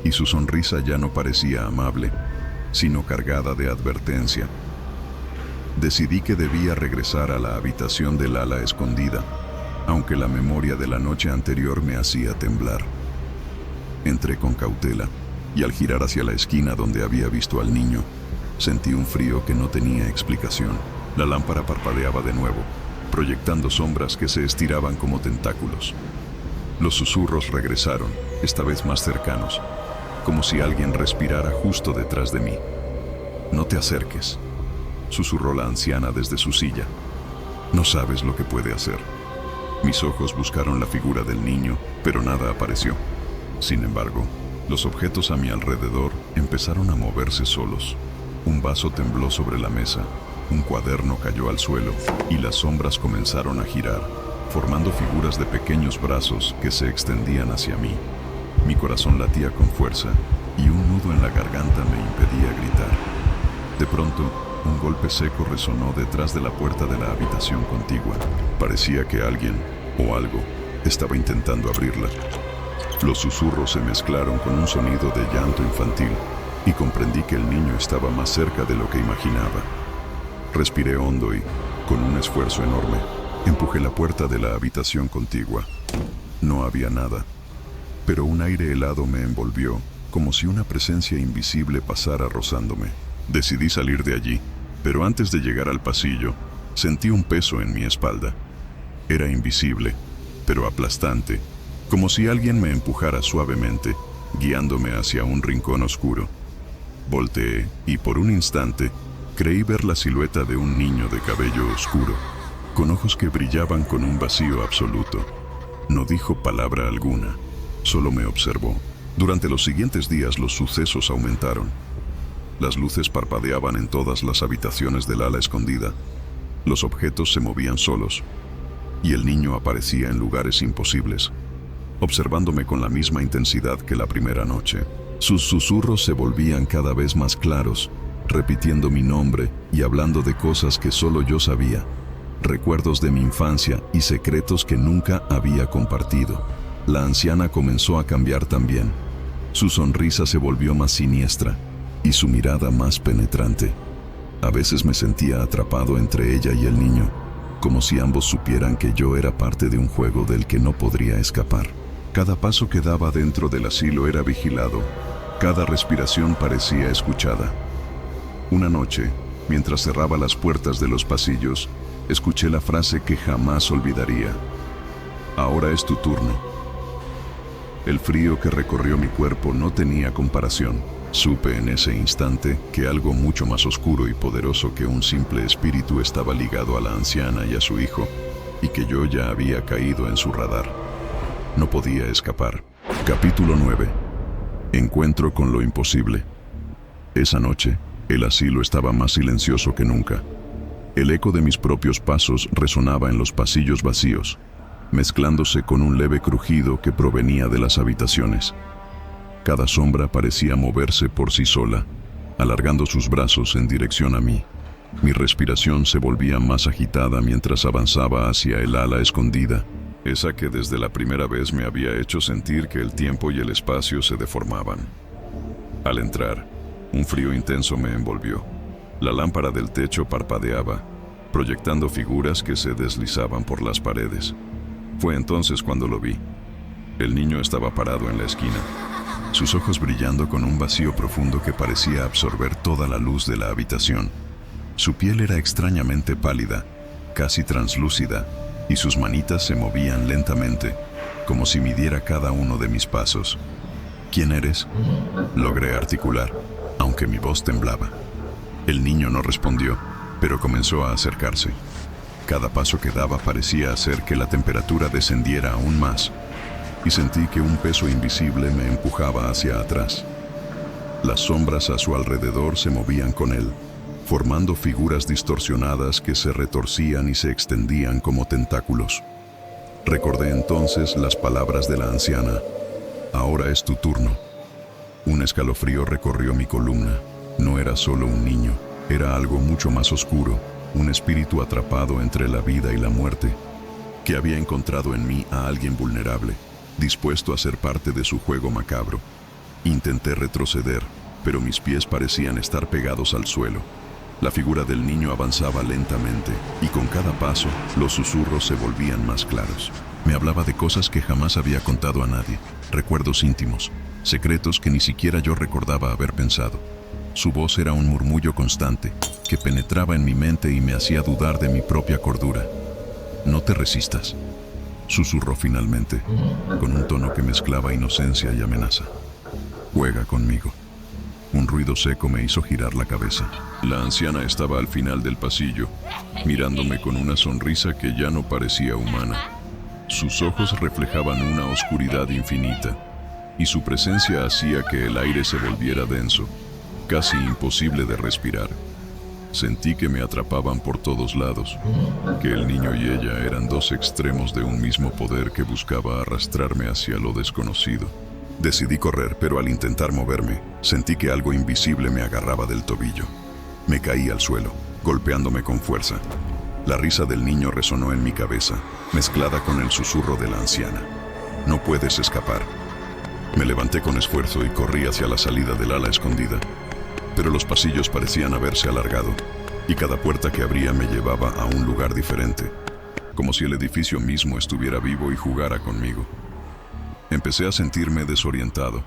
y su sonrisa ya no parecía amable, sino cargada de advertencia. Decidí que debía regresar a la habitación del ala escondida, aunque la memoria de la noche anterior me hacía temblar. Entré con cautela, y al girar hacia la esquina donde había visto al niño, sentí un frío que no tenía explicación. La lámpara parpadeaba de nuevo, proyectando sombras que se estiraban como tentáculos. Los susurros regresaron, esta vez más cercanos, como si alguien respirara justo detrás de mí. «No te acerques», susurró la anciana desde su silla. «No sabes lo que puede hacer». Mis ojos buscaron la figura del niño, pero nada apareció. Sin embargo, los objetos a mi alrededor empezaron a moverse solos. Un vaso tembló sobre la mesa, un cuaderno cayó al suelo y las sombras comenzaron a girar, formando figuras de pequeños brazos que se extendían hacia mí. Mi corazón latía con fuerza y un nudo en la garganta me impedía gritar. De pronto, un golpe seco resonó detrás de la puerta de la habitación contigua. Parecía que alguien, o algo, estaba intentando abrirla. Los susurros se mezclaron con un sonido de llanto infantil, y comprendí que el niño estaba más cerca de lo que imaginaba. Respiré hondo y, con un esfuerzo enorme, empujé la puerta de la habitación contigua. No había nada, pero un aire helado me envolvió, como si una presencia invisible pasara rozándome. Decidí salir de allí, pero antes de llegar al pasillo, sentí un peso en mi espalda. Era invisible, pero aplastante, como si alguien me empujara suavemente, guiándome hacia un rincón oscuro. Volteé y por un instante creí ver la silueta de un niño de cabello oscuro, con ojos que brillaban con un vacío absoluto. No dijo palabra alguna, solo me observó. Durante los siguientes días los sucesos aumentaron. Las luces parpadeaban en todas las habitaciones del ala escondida. Los objetos se movían solos. y el niño aparecía en lugares imposibles, observándome con la misma intensidad que la primera noche. Sus susurros se volvían cada vez más claros, repitiendo mi nombre y hablando de cosas que solo yo sabía, recuerdos de mi infancia y secretos que nunca había compartido. La anciana comenzó a cambiar también. Su sonrisa se volvió más siniestra y su mirada más penetrante. A veces me sentía atrapado entre ella y el niño, como si ambos supieran que yo era parte de un juego del que no podría escapar. Cada paso que daba dentro del asilo era vigilado, cada respiración parecía escuchada. Una noche, mientras cerraba las puertas de los pasillos, escuché la frase que jamás olvidaría: "Ahora es tu turno". El frío que recorrió mi cuerpo no tenía comparación. Supe en ese instante que algo mucho más oscuro y poderoso que un simple espíritu estaba ligado a la anciana y a su hijo, y que yo ya había caído en su radar. No podía escapar. Capítulo 9. Encuentro con lo imposible. Esa noche, el asilo estaba más silencioso que nunca. El eco de mis propios pasos resonaba en los pasillos vacíos, mezclándose con un leve crujido que provenía de las habitaciones. Cada sombra parecía moverse por sí sola, alargando sus brazos en dirección a mí. Mi respiración se volvía más agitada mientras avanzaba hacia el ala escondida, esa que desde la primera vez me había hecho sentir que el tiempo y el espacio se deformaban. Al entrar, un frío intenso me envolvió. La lámpara del techo parpadeaba, proyectando figuras que se deslizaban por las paredes. Fue entonces cuando lo vi. El niño estaba parado en la esquina, sus ojos brillando con un vacío profundo que parecía absorber toda la luz de la habitación. Su piel era extrañamente pálida, casi translúcida, y sus manitas se movían lentamente, como si midiera cada uno de mis pasos. ¿Quién eres?, logré articular, aunque mi voz temblaba. El niño no respondió, pero comenzó a acercarse. Cada paso que daba parecía hacer que la temperatura descendiera aún más, y sentí que un peso invisible me empujaba hacia atrás. Las sombras a su alrededor se movían con él, formando figuras distorsionadas que se retorcían y se extendían como tentáculos. Recordé entonces las palabras de la anciana: "Ahora es tu turno". Un escalofrío recorrió mi columna. No era solo un niño, era algo mucho más oscuro, un espíritu atrapado entre la vida y la muerte, que había encontrado en mí a alguien vulnerable, dispuesto a ser parte de su juego macabro. Intenté retroceder, pero mis pies parecían estar pegados al suelo. La figura del niño avanzaba lentamente, y con cada paso, los susurros se volvían más claros. Me hablaba de cosas que jamás había contado a nadie, recuerdos íntimos, secretos que ni siquiera yo recordaba haber pensado. Su voz era un murmullo constante, que penetraba en mi mente y me hacía dudar de mi propia cordura. "No te resistas", susurró finalmente, con un tono que mezclaba inocencia y amenaza. "Juega conmigo". Un ruido seco me hizo girar la cabeza. La anciana estaba al final del pasillo, mirándome con una sonrisa que ya no parecía humana. Sus ojos reflejaban una oscuridad infinita, y su presencia hacía que el aire se volviera denso, casi imposible de respirar. Sentí que me atrapaban por todos lados, que el niño y ella eran dos extremos de un mismo poder que buscaba arrastrarme hacia lo desconocido. Decidí correr, pero al intentar moverme, sentí que algo invisible me agarraba del tobillo. Me caí al suelo, golpeándome con fuerza. La risa del niño resonó en mi cabeza, mezclada con el susurro de la anciana: "No puedes escapar". Me levanté con esfuerzo y corrí hacia la salida del ala escondida. Pero los pasillos parecían haberse alargado, y cada puerta que abría me llevaba a un lugar diferente, como si el edificio mismo estuviera vivo y jugara conmigo. Empecé a sentirme desorientado.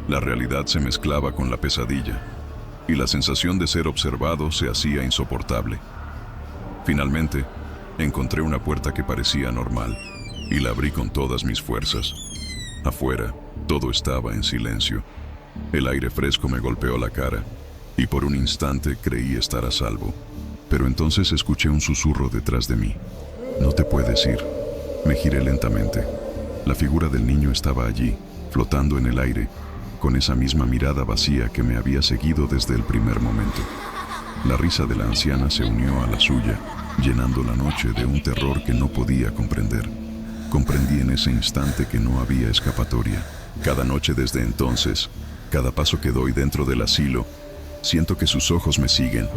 La realidad se mezclaba con la pesadilla, y la sensación de ser observado se hacía insoportable. Finalmente, encontré una puerta que parecía normal, y la abrí con todas mis fuerzas. Afuera, todo estaba en silencio. El aire fresco me golpeó la cara, y por un instante creí estar a salvo. Pero entonces escuché un susurro detrás de mí: "No te puedes ir". Me giré lentamente. La figura del niño estaba allí, flotando en el aire, con esa misma mirada vacía que me había seguido desde el primer momento. La risa de la anciana se unió a la suya, llenando la noche de un terror que no podía comprender. Comprendí en ese instante que no había escapatoria. Cada noche desde entonces, cada paso que doy dentro del asilo, siento que sus ojos me siguen,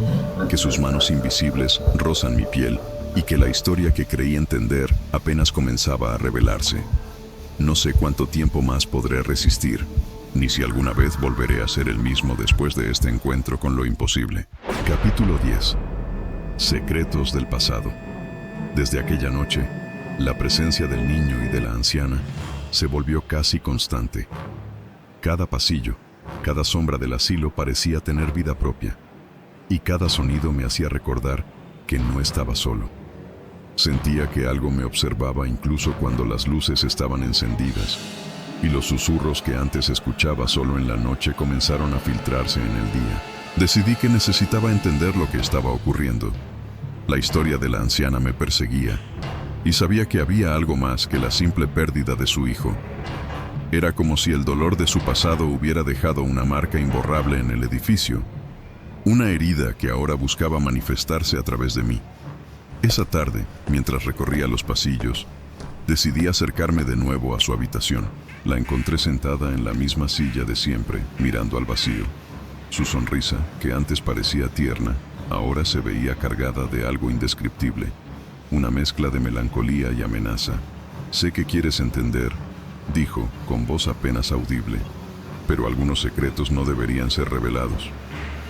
que sus manos invisibles rozan mi piel y que la historia que creí entender apenas comenzaba a revelarse. No sé cuánto tiempo más podré resistir, ni si alguna vez volveré a ser el mismo después de este encuentro con lo imposible. Capítulo 10. Secretos del pasado. Desde aquella noche, la presencia del niño y de la anciana se volvió casi constante. Cada pasillo, cada sombra del asilo parecía tener vida propia, y cada sonido me hacía recordar que no estaba solo. Sentía que algo me observaba incluso cuando las luces estaban encendidas, y los susurros que antes escuchaba solo en la noche comenzaron a filtrarse en el día. Decidí que necesitaba entender lo que estaba ocurriendo. La historia de la anciana me perseguía, y sabía que había algo más que la simple pérdida de su hijo. Era como si el dolor de su pasado hubiera dejado una marca imborrable en el edificio, una herida que ahora buscaba manifestarse a través de mí. Esa tarde, mientras recorría los pasillos, decidí acercarme de nuevo a su habitación. La encontré sentada en la misma silla de siempre, mirando al vacío. Su sonrisa, que antes parecía tierna, ahora se veía cargada de algo indescriptible, una mezcla de melancolía y amenaza. «Sé que quieres entender», dijo, con voz apenas audible, «pero algunos secretos no deberían ser revelados».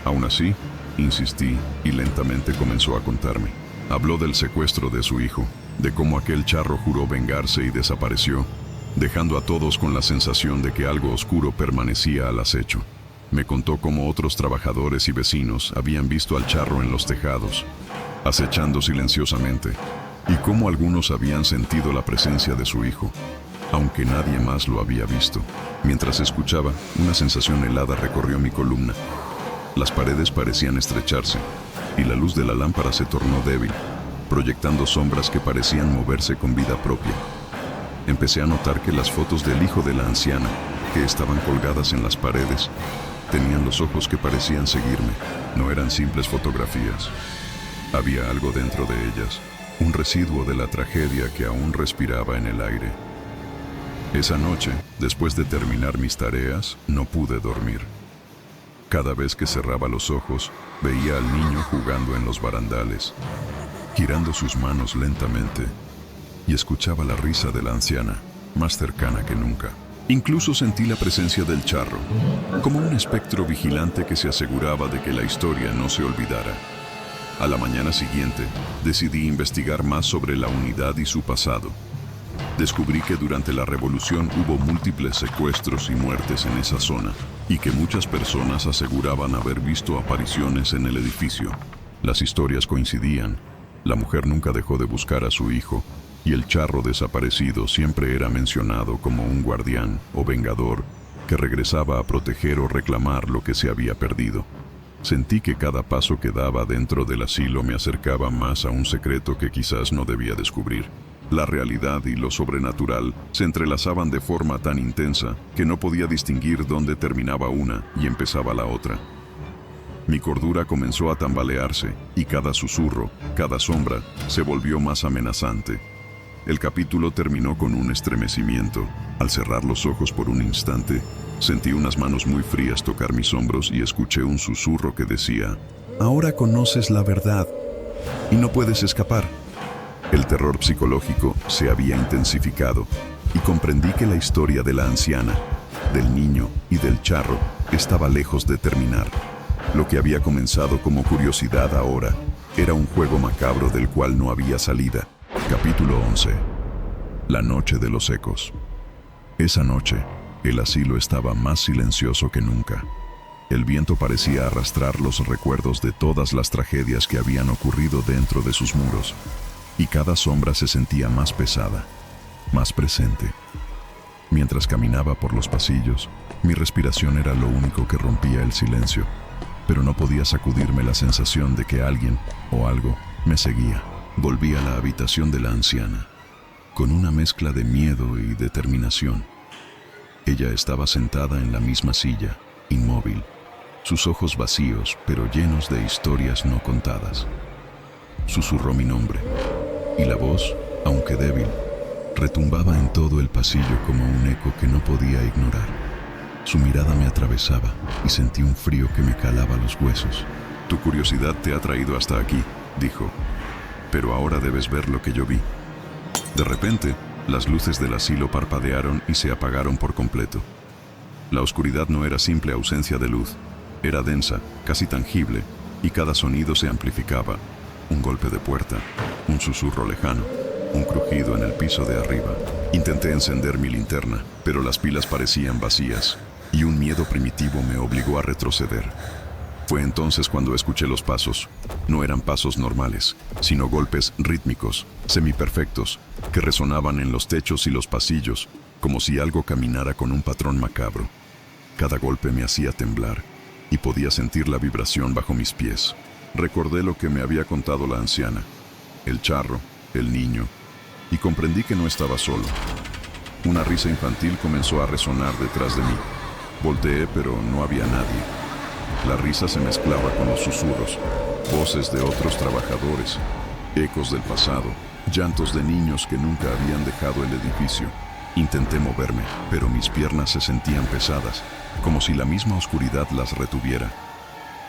Aún así, insistí y lentamente comenzó a contarme. Habló del secuestro de su hijo, de cómo aquel charro juró vengarse y desapareció, dejando a todos con la sensación de que algo oscuro permanecía al acecho. Me contó cómo otros trabajadores y vecinos habían visto al charro en los tejados, acechando silenciosamente, y cómo algunos habían sentido la presencia de su hijo, aunque nadie más lo había visto. Mientras escuchaba, una sensación helada recorrió mi columna. Las paredes parecían estrecharse, y la luz de la lámpara se tornó débil, proyectando sombras que parecían moverse con vida propia. Empecé a notar que las fotos del hijo de la anciana, que estaban colgadas en las paredes, tenían los ojos que parecían seguirme. No eran simples fotografías. Había algo dentro de ellas, un residuo de la tragedia que aún respiraba en el aire. Esa noche, después de terminar mis tareas, no pude dormir. Cada vez que cerraba los ojos, veía al niño jugando en los barandales, girando sus manos lentamente, y escuchaba la risa de la anciana, más cercana que nunca. Incluso sentí la presencia del charro, como un espectro vigilante que se aseguraba de que la historia no se olvidara. A la mañana siguiente, decidí investigar más sobre la unidad y su pasado. Descubrí que durante la revolución hubo múltiples secuestros y muertes en esa zona, y que muchas personas aseguraban haber visto apariciones en el edificio. Las historias coincidían. La mujer nunca dejó de buscar a su hijo, y el charro desaparecido siempre era mencionado como un guardián o vengador que regresaba a proteger o reclamar lo que se había perdido. Sentí que cada paso que daba dentro del asilo me acercaba más a un secreto que quizás no debía descubrir. La realidad y lo sobrenatural se entrelazaban de forma tan intensa que no podía distinguir dónde terminaba una y empezaba la otra. Mi cordura comenzó a tambalearse y cada susurro, cada sombra, se volvió más amenazante. El capítulo terminó con un estremecimiento. Al cerrar los ojos por un instante, sentí unas manos muy frías tocar mis hombros y escuché un susurro que decía: «Ahora conoces la verdad y no puedes escapar». El terror psicológico se había intensificado y comprendí que la historia de la anciana, del niño y del charro estaba lejos de terminar. Lo que había comenzado como curiosidad ahora era un juego macabro del cual no había salida. Capítulo 11. La noche de los ecos. Esa noche, el asilo estaba más silencioso que nunca. El viento parecía arrastrar los recuerdos de todas las tragedias que habían ocurrido dentro de sus muros, y cada sombra se sentía más pesada, más presente. Mientras caminaba por los pasillos, mi respiración era lo único que rompía el silencio, pero no podía sacudirme la sensación de que alguien o algo me seguía. Volví a la habitación de la anciana, con una mezcla de miedo y determinación. Ella estaba sentada en la misma silla, inmóvil, sus ojos vacíos, pero llenos de historias no contadas. susurró mi nombre, y la voz, aunque débil, retumbaba en todo el pasillo como un eco que no podía ignorar. Su mirada me atravesaba y sentí un frío que me calaba los huesos. «Tu curiosidad te ha traído hasta aquí», dijo, «pero ahora debes ver lo que yo vi». De repente, las luces del asilo parpadearon y se apagaron por completo. La oscuridad no era simple ausencia de luz, era densa, casi tangible, y cada sonido se amplificaba. Un golpe de puerta, un susurro lejano, un crujido en el piso de arriba. Intenté encender mi linterna, pero las pilas parecían vacías, y un miedo primitivo me obligó a retroceder. Fue entonces cuando escuché los pasos. No eran pasos normales, sino golpes rítmicos, semiperfectos, que resonaban en los techos y los pasillos, como si algo caminara con un patrón macabro. Cada golpe me hacía temblar, y podía sentir la vibración bajo mis pies. Recordé lo que me había contado la anciana, el charro, el niño, y comprendí que no estaba solo. Una risa infantil comenzó a resonar detrás de mí. Volteé, pero no había nadie. La risa se mezclaba con los susurros, voces de otros trabajadores, ecos del pasado, llantos de niños que nunca habían dejado el edificio. Intenté moverme, pero mis piernas se sentían pesadas, como si la misma oscuridad las retuviera.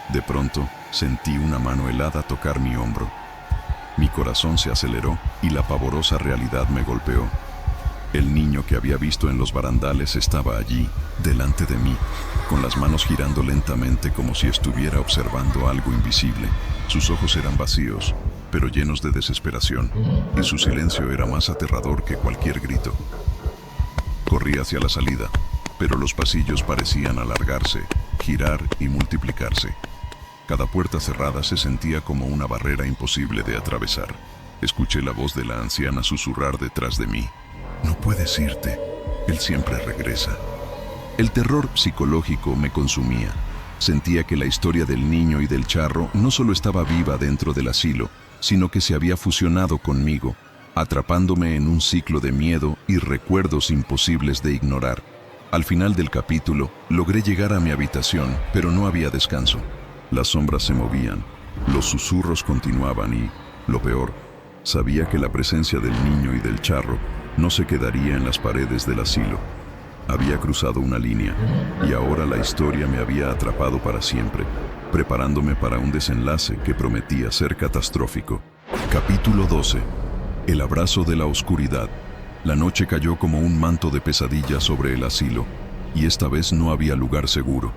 De pronto, sentí una mano helada tocar mi hombro. Mi corazón se aceleró y la pavorosa realidad me golpeó. El niño que había visto en los barandales estaba allí, delante de mí, con las manos girando lentamente como si estuviera observando algo invisible. Sus ojos eran vacíos, pero llenos de desesperación, y su silencio era más aterrador que cualquier grito. Corrí hacia la salida, pero los pasillos parecían alargarse, girar y multiplicarse. Cada puerta cerrada se sentía como una barrera imposible de atravesar. Escuché la voz de la anciana susurrar detrás de mí. «No puedes irte, él siempre regresa». El terror psicológico me consumía. Sentía que la historia del niño y del charro no solo estaba viva dentro del asilo, sino que se había fusionado conmigo, atrapándome en un ciclo de miedo y recuerdos imposibles de ignorar. Al final del capítulo, logré llegar a mi habitación, pero no había descanso. Las sombras se movían, los susurros continuaban y, lo peor, sabía que la presencia del niño y del charro no se quedaría en las paredes del asilo. Había cruzado una línea, y ahora la historia me había atrapado para siempre, preparándome para un desenlace que prometía ser catastrófico. Capítulo 12. El abrazo de la oscuridad. La noche cayó como un manto de pesadilla sobre el asilo, y esta vez no había lugar seguro.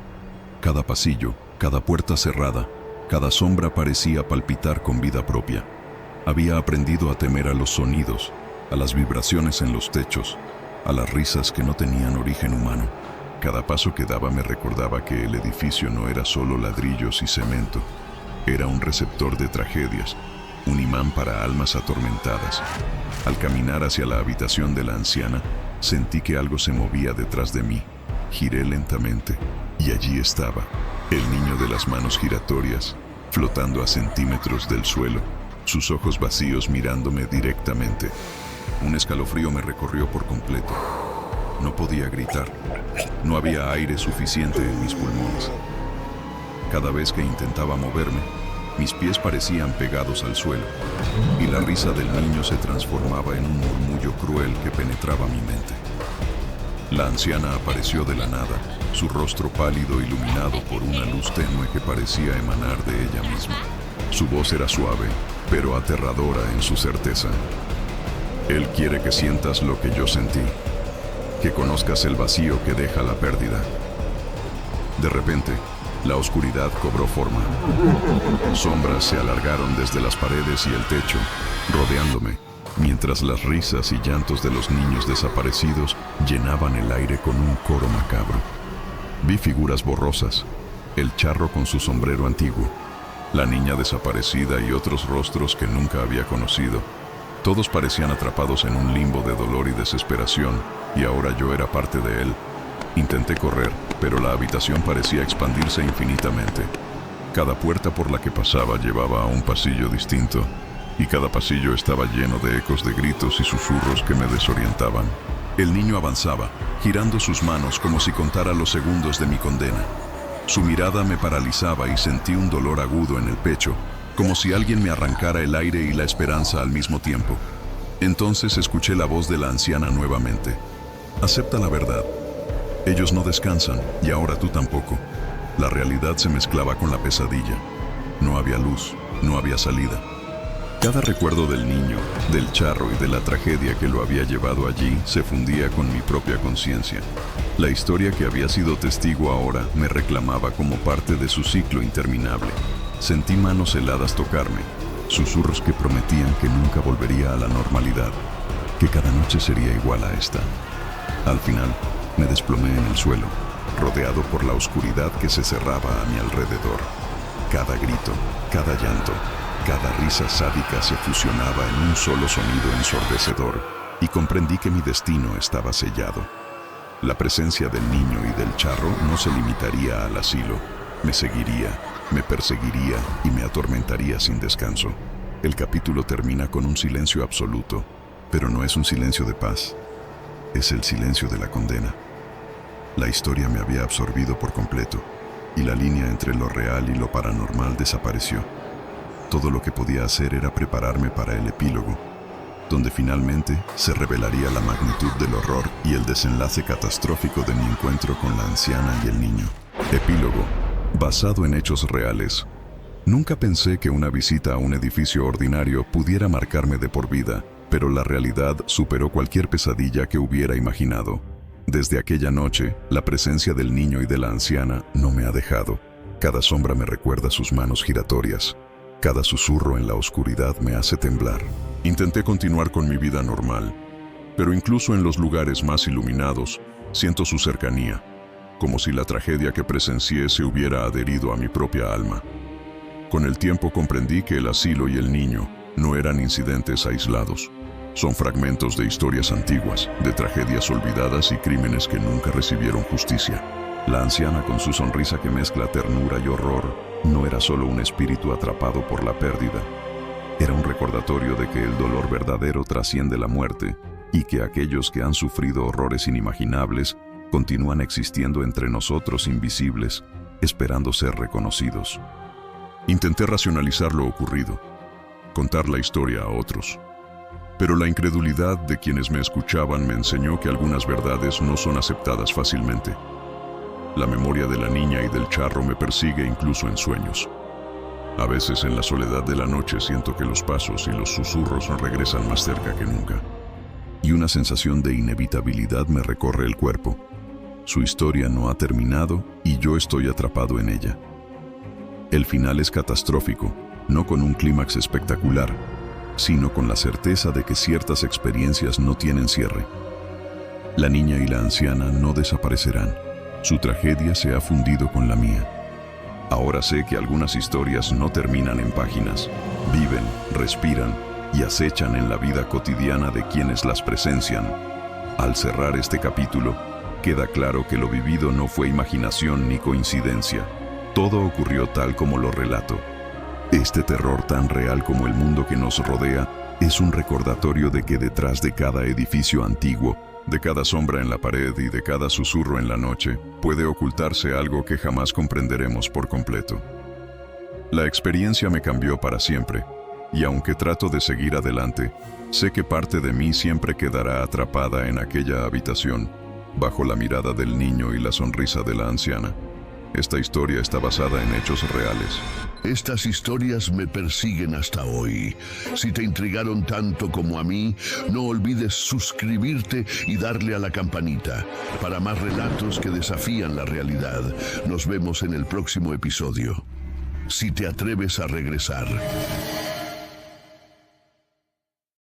Cada pasillo, cada puerta cerrada, cada sombra parecía palpitar con vida propia. Había aprendido a temer a los sonidos, a las vibraciones en los techos, a las risas que no tenían origen humano. Cada paso que daba me recordaba que el edificio no era solo ladrillos y cemento, era un receptor de tragedias, un imán para almas atormentadas. Al caminar hacia la habitación de la anciana, sentí que algo se movía detrás de mí. Giré lentamente, y allí estaba, el niño de las manos giratorias, flotando a centímetros del suelo, sus ojos vacíos mirándome directamente. Un escalofrío me recorrió por completo. No podía gritar. No había aire suficiente en mis pulmones. Cada vez que intentaba moverme, mis pies parecían pegados al suelo, y la risa del niño se transformaba en un murmullo cruel que penetraba mi mente. La anciana apareció de la nada, su rostro pálido iluminado por una luz tenue que parecía emanar de ella misma. Su voz era suave, pero aterradora en su certeza. Él quiere que sientas lo que yo sentí, que conozcas el vacío que deja la pérdida. De repente, la oscuridad cobró forma. Sombras se alargaron desde las paredes y el techo, rodeándome, mientras las risas y llantos de los niños desaparecidos llenaban el aire con un coro macabro. Vi figuras borrosas, el charro con su sombrero antiguo, la niña desaparecida y otros rostros que nunca había conocido. Todos parecían atrapados en un limbo de dolor y desesperación, y ahora yo era parte de él. Intenté correr, pero la habitación parecía expandirse infinitamente. Cada puerta por la que pasaba llevaba a un pasillo distinto, y cada pasillo estaba lleno de ecos de gritos y susurros que me desorientaban. El niño avanzaba, girando sus manos como si contara los segundos de mi condena. Su mirada me paralizaba y sentí un dolor agudo en el pecho, como si alguien me arrancara el aire y la esperanza al mismo tiempo. Entonces escuché la voz de la anciana nuevamente. Acepta la verdad. Ellos no descansan, y ahora tú tampoco. La realidad se mezclaba con la pesadilla. No había luz, no había salida. Cada recuerdo del niño, del charro y de la tragedia que lo había llevado allí se fundía con mi propia conciencia. La historia que había sido testigo ahora me reclamaba como parte de su ciclo interminable. Sentí manos heladas tocarme, susurros que prometían que nunca volvería a la normalidad, que cada noche sería igual a esta. Al final, me desplomé en el suelo, rodeado por la oscuridad que se cerraba a mi alrededor. Cada grito, cada llanto, cada risa sádica se fusionaba en un solo sonido ensordecedor, y comprendí que mi destino estaba sellado. La presencia del niño y del charro no se limitaría al asilo. Me seguiría, me perseguiría y me atormentaría sin descanso. El capítulo termina con un silencio absoluto, pero no es un silencio de paz. Es el silencio de la condena. La historia me había absorbido por completo, y la línea entre lo real y lo paranormal desapareció. Todo lo que podía hacer era prepararme para el epílogo, donde finalmente se revelaría la magnitud del horror y el desenlace catastrófico de mi encuentro con la anciana y el niño. Epílogo, basado en hechos reales. Nunca pensé que una visita a un edificio ordinario pudiera marcarme de por vida, pero la realidad superó cualquier pesadilla que hubiera imaginado. Desde aquella noche, la presencia del niño y de la anciana no me ha dejado. Cada sombra me recuerda sus manos giratorias. Cada susurro en la oscuridad me hace temblar. Intenté continuar con mi vida normal, pero incluso en los lugares más iluminados, siento su cercanía, como si la tragedia que presencié se hubiera adherido a mi propia alma. Con el tiempo comprendí que el asilo y el niño no eran incidentes aislados. Son fragmentos de historias antiguas, de tragedias olvidadas y crímenes que nunca recibieron justicia. La anciana, con su sonrisa que mezcla ternura y horror, no era solo un espíritu atrapado por la pérdida. Era un recordatorio de que el dolor verdadero trasciende la muerte y que aquellos que han sufrido horrores inimaginables continúan existiendo entre nosotros invisibles, esperando ser reconocidos. Intenté racionalizar lo ocurrido, contar la historia a otros. Pero la incredulidad de quienes me escuchaban me enseñó que algunas verdades no son aceptadas fácilmente. La memoria de la niña y del charro me persigue incluso en sueños. A veces en la soledad de la noche siento que los pasos y los susurros regresan más cerca que nunca. Y una sensación de inevitabilidad me recorre el cuerpo. Su historia no ha terminado y yo estoy atrapado en ella. El final es catastrófico, no con un clímax espectacular, sino con la certeza de que ciertas experiencias no tienen cierre. La niña y la anciana no desaparecerán. Su tragedia se ha fundido con la mía. Ahora sé que algunas historias no terminan en páginas. Viven, respiran y acechan en la vida cotidiana de quienes las presencian. Al cerrar este capítulo, queda claro que lo vivido no fue imaginación ni coincidencia. Todo ocurrió tal como lo relato. Este terror tan real como el mundo que nos rodea es un recordatorio de que detrás de cada edificio antiguo, de cada sombra en la pared y de cada susurro en la noche, puede ocultarse algo que jamás comprenderemos por completo. La experiencia me cambió para siempre, y aunque trato de seguir adelante, sé que parte de mí siempre quedará atrapada en aquella habitación, bajo la mirada del niño y la sonrisa de la anciana. Esta historia está basada en hechos reales. Estas historias me persiguen hasta hoy. Si te intrigaron tanto como a mí, no olvides suscribirte y darle a la campanita para más relatos que desafían la realidad. Nos vemos en el próximo episodio. Si te atreves a regresar,